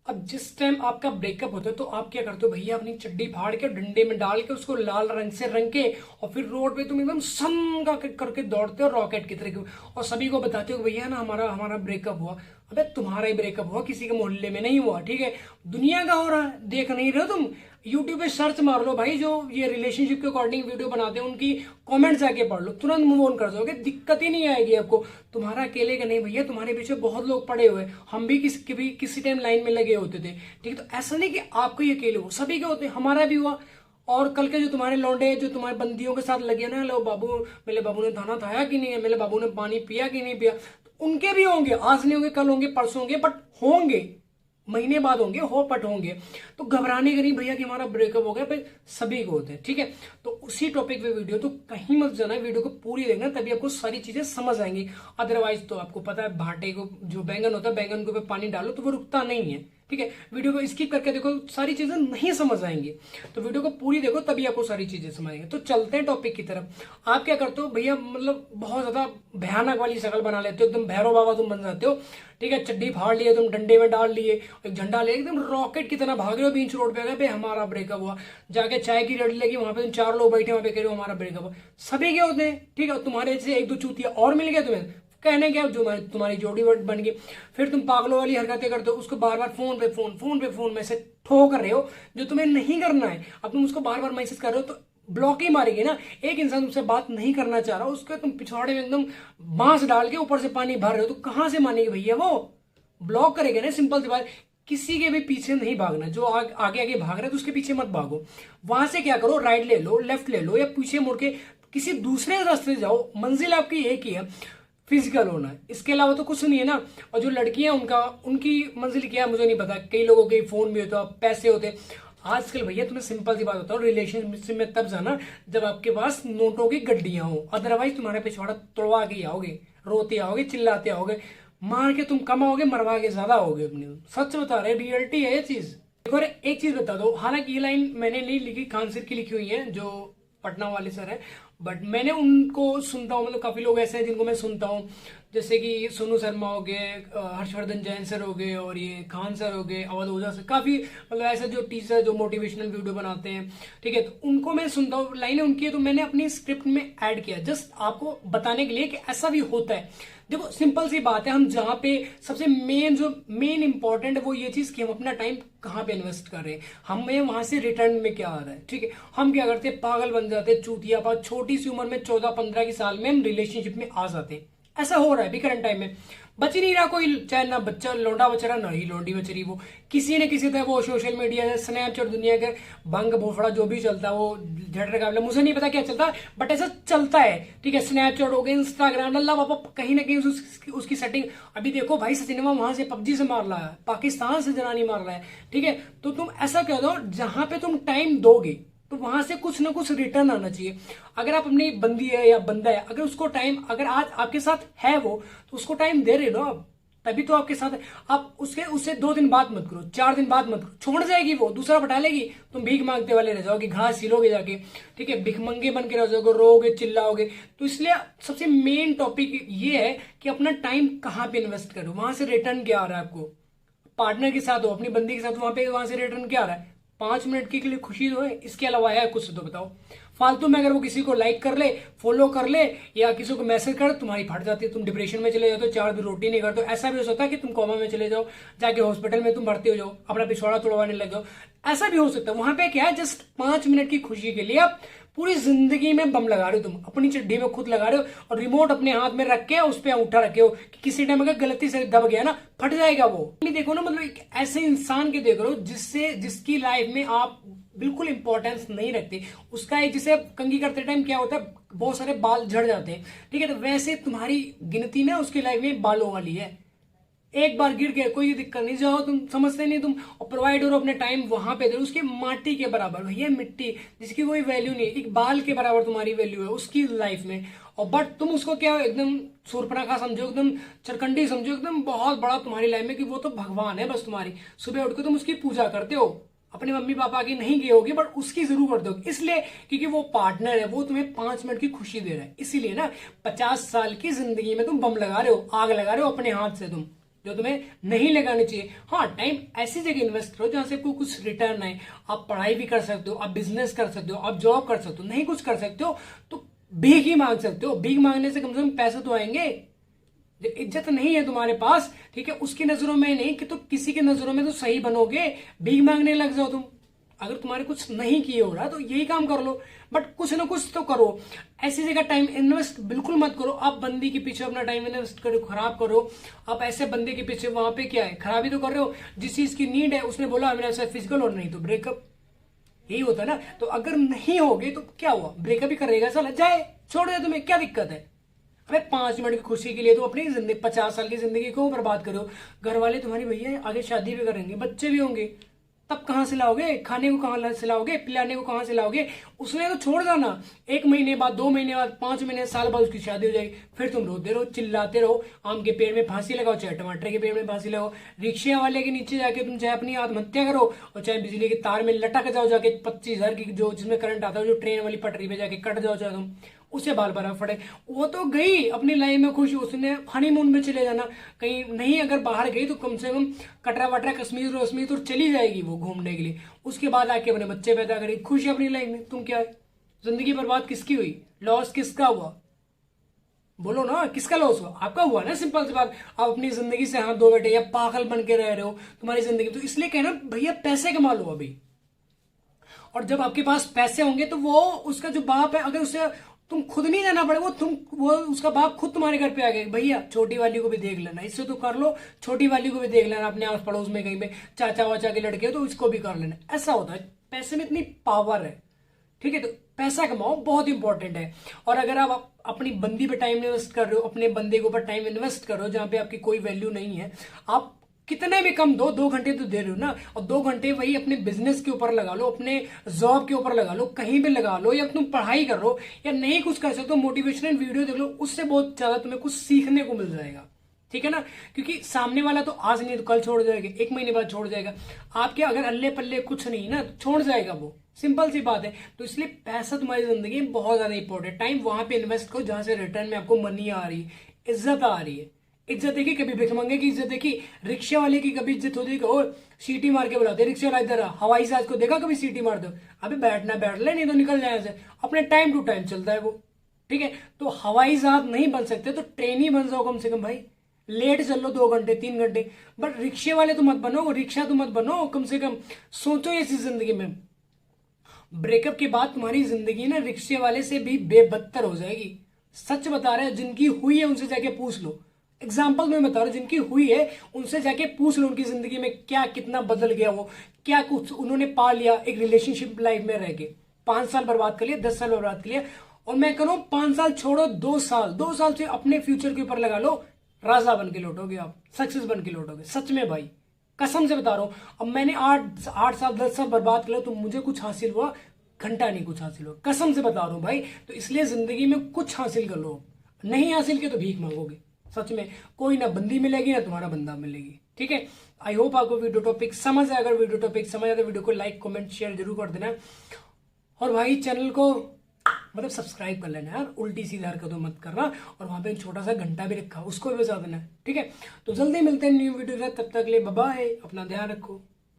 अब जिस टाइम आपका ब्रेकअप होता है तो आप क्या करते हो भैया, अपनी चड्डी फाड़ के डंडे में डाल के उसको लाल रंग से रंग के और फिर रोड पे तुम एकदम सम का करके दौड़ते हो रॉकेट की तरह और सभी को बताते हो भैया ना हमारा हमारा ब्रेकअप हुआ। अबे तुम्हारा ही ब्रेकअप हुआ, किसी के मोहल्ले में नहीं हुआ, ठीक है। दुनिया का हो रहा है, देख नहीं रहे हो तुम? यूट्यूब पे सर्च मार लो भाई, जो ये रिलेशनशिप के अकॉर्डिंग वीडियो बनाते हैं उनकी कमेंट जाके पढ़ लो, तुरंत मूव ऑन कर दोगे, दिक्कत ही नहीं आएगी आपको। तुम्हारा अकेले का नहीं भैया, तुम्हारे पीछे बहुत लोग पड़े हुए, हम भी किसी टाइम लाइन में लगे होते थे, ठीक है। तो ऐसा नहीं कि आपको ही अकेले हो, सभी के होते हैं, हमारा भी हुआ। और कल के जो तुम्हारे लौंडे जो तुम्हारे बंदियों के साथ लगे ना, लो बाबू मेरे बाबू ने खाना खाया कि नहीं है, मेरे बाबू ने पानी पिया कि नहीं पिया, तो उनके भी होंगे, आज नहीं होंगे, कल होंगे, परसों होंगे, बट होंगे, महीने बाद होंगे, हो पट होंगे। तो घबराने का नहीं भैया कि हमारा ब्रेकअप हो गया, भाई सभी को होते हैं, ठीक है। तो उसी टॉपिक पे वीडियो, तो कहीं मत जाना, वीडियो को पूरी देखना, तभी आपको सारी चीजें समझ आएंगी। अदरवाइज तो आपको पता है भाटे को जो बैंगन होता है, बैंगन के ऊपर पानी डालो तो वो रुकता नहीं है, ठीक है। वीडियो को स्किप करके देखो, सारी चीजें नहीं समझ आएंगी, तो वीडियो को पूरी देखो तभी आपको सारी चीजें समझ आएंगी। तो चलते हैं टॉपिक की तरफ। आप क्या करते हो भैया, मतलब बहुत ज्यादा भयानक वाली शक्ल बना लेते हो, एकदम भैरव बाबा तुम बन जाते हो, ठीक है। चड्डी फाड़ लिए तुम, डंडे में डाल लिए, एक झंडा ले, एकदम रॉकेट की तरह भाग रहे हो बीच रोड पे, अगर हमारा ब्रेकअप हुआ। जाके चाय की रेडी लगी, वहां पे तुम 4 लोग बैठे, वहां पे कह रहे हो हमारा ब्रेकअप हुआ। सभी के होते हैं, ठीक है। तुम्हारे से एक दो चूतिया और मिल गया तुम्हें, कहने क्या जो तुम्हारी जोड़ी बन गई। फिर तुम पागलों वाली हरकतें करते हो, उसको बार बार फोन पे फोन मैसेज ठोक रहे हो, जो तुम्हें नहीं करना है। अब तुम उसको बार बार मैसेज कर रहे हो तो ब्लॉक ही मारेगी ना। एक इंसान तुमसे बात नहीं करना चाह रहा, उसके तुम पिछवाड़े में एकदम बांस डाल के ऊपर से पानी भर रहे हो, तो कहां से मानेगी भैया वो? ब्लॉक करेगा ना, सिंपल सी बात। किसी के भी पीछे नहीं भागना, जो आगे आगे भाग रहा है तो उसके पीछे मत भागो। वहां से क्या करो, राइट ले लो, लेफ्ट ले लो, या पीछे मुड़ के किसी दूसरे रास्ते से जाओ। मंजिल आपकी एक ही है, फिजिकल होना है, इसके अलावा तो कुछ नहीं है ना। और जो लड़कियां उनकी मंजिल क्या है मुझे नहीं पता, कई लोगों के फोन भी होता, पैसे होते। आजकल भैया तुम्हें सिंपल सी बात बताओ, रिलेशनशिप में तब जाना जब आपके पास नोटों की गड्डियां हो, अदरवाइज तुम्हारे पिछवाड़ा तोड़वा के आओगे, रोते आओगे, चिल्लाते आओगे, मार के तुम कम आओगे, मरवा के ज्यादा आओगे अपने। सच बता रहे, रियलिटी है ये चीज। और एक चीज बता दो, हालांकि ये लाइन मैंने नहीं लिखी, खान सर की लिखी हुई है, जो पटना वाले सर है, बट मैंने उनको सुनता हूँ, मतलब काफी लोग ऐसे हैं जिनको मैं सुनता हूँ, जैसे कि सोनू शर्मा हो गए, हर्षवर्धन जैन सर हो गए, और ये खान सर हो गए, अवध ओझा सर, काफी मतलब ऐसे जो टीचर जो मोटिवेशनल वीडियो बनाते हैं, ठीक है। तो उनको मैं सुनता हूँ, लाइनें उनकी है, तो मैंने अपनी स्क्रिप्ट में ऐड किया, जस्ट आपको बताने के लिए कि ऐसा भी होता है। देखो सिंपल सी बात है, हम जहां पे सबसे मेन इंपॉर्टेंट है वो ये चीज कि हम अपना टाइम कहाँ पे इन्वेस्ट कर रहे हैं, हमें वहां से रिटर्न में क्या आ रहा है, ठीक है। हम क्या करते हैं, पागल बन जाते हैं, चूतिया पागल, छोटी सी उम्र में 14-15 की साल में हम रिलेशनशिप में आ जाते हैं। ऐसा हो रहा है अभी करंट टाइम में, बच ही नहीं रहा कोई, चाहे ना बच्चा लौंडा बच रहा, ना ही लौंडी बच रही। वो किसी न किसी तरह वो सोशल मीडिया, स्नैपचैट, दुनिया के भंग भोफड़ा जो भी चलता है, वो झटरे का मुझे नहीं पता क्या चलता, बट ऐसा चलता है, ठीक है। स्नैपचैट हो गया, इंस्टाग्राम, अल्लाह बाबा, कहीं ना कहीं उसकी सेटिंग। अभी देखो भाई, सचिनवा वहां से पबजी से मार रहा है, पाकिस्तान से जनानी मार रहा है, ठीक है। तो तुम ऐसा कह दो, जहां पे तुम टाइम दोगे तो वहां से कुछ ना कुछ रिटर्न आना चाहिए। अगर आप अपनी बंदी है या बंदा है, अगर उसको टाइम, अगर आज आपके साथ है वो, तो उसको टाइम दे रहे हो आप, तभी तो आपके साथ है। आप उससे 2 दिन बाद मत करो, 4 दिन बाद मत करो, छोड़ जाएगी वो, दूसरा पटा लेगी, तुम भीख मांगते वाले रह जाओगे, घास सिलोगे जाके, ठीक है, भिखमंगे बन के रह जाओगे, रोगे, चिल्लाओगे। तो इसलिए सबसे मेन टॉपिक ये है कि अपना टाइम कहाँ पे इन्वेस्ट करो, वहां से रिटर्न क्या आ रहा है आपको। पार्टनर के साथ हो, अपनी बंदी के साथ, वहां से रिटर्न क्या आ रहा है? 5 मिनट के लिए खुशी तो है, इसके अलावा है कुछ तो बताओ। फालतू में अगर वो किसी को लाइक कर ले, फॉलो कर ले, या किसी को मैसेज कर, तुम्हारी फट जाती है, तुम डिप्रेशन में चले जाते हो, 4 दिन रोटी नहीं करते हो। ऐसा भी हो सकता है कि तुम कोमा में चले जाओ, जाके हॉस्पिटल में तुम भर्ती हो जाओ, अपना पिछवाड़ा तोड़वाने लग जाओ, ऐसा भी हो सकता है। वहां पे क्या है, जस्ट 5 मिनट की खुशी के लिए आप पूरी जिंदगी में बम लगा रहे हो, तुम अपनी चड्डी में खुद लगा रहे हो, और रिमोट अपने हाथ में रख के उस पर अंगूठा रखे हो कि किसी टाइम अगर गलती से दब गया ना, फट जाएगा वो। देखो ना, मतलब एक ऐसे इंसान के देख रहे हो जिसकी लाइफ में आप बिल्कुल इंपॉर्टेंस नहीं रखते, उसका एक, जिसे कंघी करते टाइम क्या होता है, बहुत सारे बाल झड़ जाते हैं, ठीक है। तो वैसे तुम्हारी गिनती ना उसकी लाइफ में बालों वाली है, एक बार गिर गए कोई दिक्कत नहीं, जाओ, तुम समझते नहीं, तुम और प्रोवाइडर अपने टाइम वहां पे दे, उसकी माटी के बराबर भैया, मिट्टी जिसकी कोई वैल्यू नहीं, एक बाल के बराबर तुम्हारी वैल्यू है उसकी लाइफ में। और बट तुम उसको क्या एकदम सूर्पणखा समझो, एकदम चरकंडी समझो, एकदम बहुत बड़ा तुम्हारी लाइफ में, कि वो तो भगवान है बस तुम्हारी। सुबह उठ के तुम उसकी पूजा करते हो, अपने मम्मी पापा की नहीं की होगी, बट उसकी जरूर करते हो, इसलिए क्योंकि वो पार्टनर है, वो तुम्हें 5 मिनट की खुशी दे रहा है। इसीलिए ना 50 साल की जिंदगी में तुम बम लगा रहे हो, आग लगा रहे हो अपने हाथ से तुम। जो तुम्हें नहीं लगानी चाहिए। हाँ, टाइम ऐसी जगह इन्वेस्ट करो जहां से आपको कुछ रिटर्न आए। आप पढ़ाई भी कर सकते हो, आप बिजनेस कर सकते हो, आप जॉब कर सकते हो। नहीं कुछ कर सकते हो तो भीख ही मांग सकते हो। भीख मांगने से कम पैसे तो आएंगे। इज्जत नहीं है तुम्हारे पास, ठीक है, उसकी नजरों में नहीं कि तुम किसी की नजरों में तो सही बनोगे। भीख मांगने लग जाओ तुम। अगर तुम्हारे कुछ नहीं किए हो रहा तो यही काम कर लो, बट कुछ ना कुछ तो करो। ऐसी जगह टाइम इन्वेस्ट बिल्कुल मत करो। आप बंदी के पीछे अपना टाइम इन्वेस्ट करो, खराब करो। आप ऐसे बंदे के पीछे, वहां पे क्या है, खराबी तो कर रहे हो। जिस चीज की नीड है उसने बोला मेरा ऐसा फिजिकल और नहीं तो ब्रेकअप, यही होता है ना। तो अगर नहीं होगे तो क्या हुआ, ब्रेकअप ही करेगा, चला जाए, छोड़ दे, तुम्हें क्या दिक्कत है। अरे 5 मिनट की खुशी के लिए तो अपनी जिंदगी 50 साल की जिंदगी को बर्बाद करो। घर वाले तुम्हारी भैया आगे शादी भी करेंगे, बच्चे भी होंगे, तब कहां से लाओगे, खाने को कहां से लाओगे, पिलाने को कहां से लाओगे। उसने तो छोड़ जाना, 1 महीने बाद, 2 महीने बाद, 5 महीने, साल बाद उसकी शादी हो जाएगी। फिर तुम रोते रहो, चिल्लाते रहो, आम के पेड़ में फांसी लगाओ, चाहे टमाटर के पेड़ में फांसी लगाओ, रिक्शा वाले के नीचे जाके तुम चाहे अपनी आत्महत्या करो, और चाहे बिजली के तार में लटक जाओ जाके 25,000 की, जो जिसमें करंट आता है, जो ट्रेन वाली पटरी पे जाके कट जाओ चाहे तुम, उसे बाल बर्फ पड़े। वो तो गई अपनी लाइफ में खुश, उसने हनीमून में चले जाना कहीं, नहीं अगर बाहर गई तो कम से कम कटरा वटरा कश्मीर वश्मीर तो चली जाएगी वो घूमने के लिए। उसके बाद आके अपने बच्चे पैदा करेगी, खुश है अपनी लाइफ में। तुम क्या है, जिंदगी बर्बाद किसकी हुई, लॉस किसका हुआ, बोलो ना, किसका लॉस हुआ, आपका हुआ ना। सिंपल सी बात। आप अपनी जिंदगी से हाथ धो बैठे या पागल बन के रह रहे हो तुम्हारी जिंदगी। तो इसलिए कहना भैया पैसे कमा लो अभी, और जब आपके पास पैसे होंगे तो वो उसका जो बाप है, अगर उसे तुम खुद नहीं जाना पड़े, वो उसका बाप खुद तुम्हारे घर पे आ गया, भैया छोटी वाली को भी देख लेना, इससे तो कर लो, छोटी वाली को भी देख लेना, अपने आस पड़ोस में कहीं पे चाचा वाचा के लड़के हो तो इसको भी कर लेना। ऐसा होता है, पैसे में इतनी पावर है, ठीक है। तो पैसा कमाओ, बहुत इंपॉर्टेंट है। और अगर आप अपनी बंदी पे टाइम इन्वेस्ट कर रहे हो, अपने बंदे के ऊपर टाइम इन्वेस्ट करो जहां पे आपकी कोई वैल्यू नहीं है, आप कितने भी कम दो, 2 घंटे तो दे रहे हो ना, और 2 घंटे वही अपने बिजनेस के ऊपर लगा लो, अपने जॉब के ऊपर लगा लो, कहीं भी लगा लो, या तुम पढ़ाई कर लो, या नहीं कुछ कर सकते हो मोटिवेशनल वीडियो देख लो, उससे बहुत ज्यादा तुम्हें कुछ सीखने को मिल जाएगा, ठीक है ना। क्योंकि सामने वाला तो आज नहीं तो कल छोड़ जाएगा, 1 महीने बाद छोड़ जाएगा। आपके अगर अल्ले पल्ले कुछ नहीं ना, छोड़ जाएगा वो, सिंपल सी बात है। तो इसलिए पैसा तुम्हारी जिंदगी में बहुत ज्यादा इंपॉर्टेंट। टाइम वहां पे इन्वेस्ट करो जहां से रिटर्न में आपको मनी आ रही है, इज्जत आ रही है। इज्जत देखी, कभी भिखमंगे की इज्जत देखी, रिक्शा वाले की कभी इज्जत होती है, और सीटी मार के बुलाते रिक्शा वाला इधर, हवाई जहाज को देखा कभी सीटी मार दो, अभी बैठना बैठ ले, नहीं तो निकल जाए ऐसे, अपने टाइम टू टाइम चलता है वो, ठीक है। तो हवाई जहाज नहीं बन सकते तो ट्रेन ही बन जाओ कम से कम भाई, लेट चल लो 2 घंटे 3 घंटे, बट रिक्शे वाले तो मत बनो, रिक्शा तो मत बनो, कम से कम सोचो ऐसी जिंदगी में। ब्रेकअप के बाद तुम्हारी जिंदगी ना रिक्शे वाले से भी बेबदतर हो जाएगी, सच बता रहे हैं। जिनकी हुई है उनसे जाके पूछ लो, एग्जाम्पल मैं बता रहा हूं, जिनकी हुई है उनसे जाके पूछ लो उनकी जिंदगी में क्या कितना बदल गया, वो क्या कुछ उन्होंने पा लिया एक रिलेशनशिप लाइफ में रह के। 5 साल बर्बाद कर लिया, 10 साल बर्बाद कर लिया, और मैं करूं 5 साल छोड़ो, 2 साल से अपने फ्यूचर के ऊपर लगा लो, राजा बन के लौटोगे आप, सक्सेस बन के लौटोगे, सच में भाई, कसम से बता रहा हूं। अब मैंने 8 साल 10 साल बर्बाद कर लिया तो मुझे कुछ हासिल हुआ, घंटा नहीं कुछ हासिल हुआ, कसम से बता रहा हूं भाई। तो इसलिए जिंदगी में कुछ हासिल कर लो, नहीं हासिल किया तो भीख मांगोगे, सच में। कोई ना बंदी मिलेगी ना तुम्हारा बंदा मिलेगी, ठीक है। आई होप आपको वीडियो टॉपिक समझ आए। अगर वीडियो टॉपिक समझ आए तो वीडियो को लाइक कमेंट शेयर जरूर कर देना, और भाई चैनल को मतलब सब्सक्राइब कर लेना यार, उल्टी सीधी हरकतों मत करना, और वहां पे एक छोटा सा घंटा भी रखा उसको भी बजा देना, ठीक है। तो जल्दी मिलते हैं न्यू वीडियो के साथ, तब तक के लिए बाय बाय, अपना ध्यान रखो।